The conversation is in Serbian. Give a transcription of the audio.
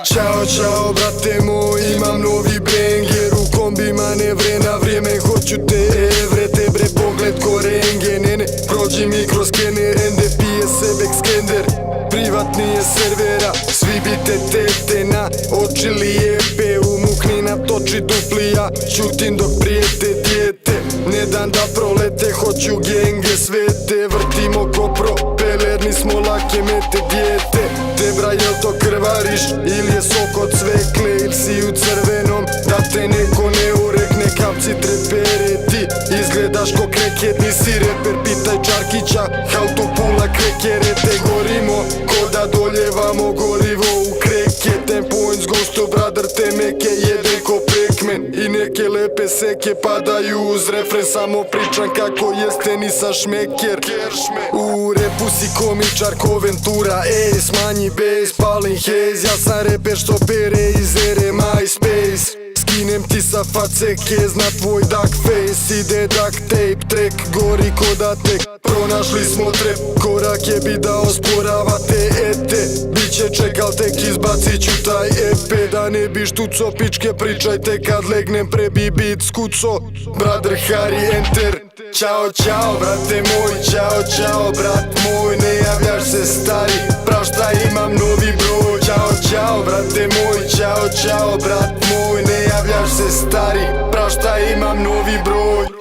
Ćao, čao brate moj, imam novi banger. U kombi manevre na vrijeme, hoću te evre. Te bre pogled ko rengen, prođi mi kroz skener. Ende pije sebe skender, privatni je servera. Svi bite tete na oči lijepe. Umukni na toči dupli, ja čutim dok prijete dijete. Ne dan da prolete, hoću genge svete. Vrtimo ko propeler, nismo lake mete dijete. Te bra, jel to krvariš ili je sok od cvekle? Ili si u crvenom da te neko ne urekne? Kapci trepere, ti izgledaš ko kreket. Nisi reper, pitaj Čarkića, Haltopula krekere. Te gorimo ko da doljevamo gorivo u kreke. 10 points gosto brother, te meke jede ko pekmen. I neke lepe seke padaju uz refren. Samo pričam kako jeste, nisam šmeker. U repu si komičar ko Ventura, smanji bass, palim haze. Ja sam reper što pere iz ere MySpace. Skinem ti sa face kez na tvoj duck face. Ide duct tape, track gori ko da tek pronašli smo trep. Korak je bi da osporavate ete. Biće čekal, tek izbacit ću taj EP. Da ne bi štuco pičke, pričajte kad legnem, prebi beat skuco. Brother Harry enter. Ćao, čao brate moj, čao, čao brat moj. Ne javljaš se stari, prašta imam novi broj. Ćao, čao brate moj, čao, čao brat moj. Ne javljaš se stari, prašta imam novi broj.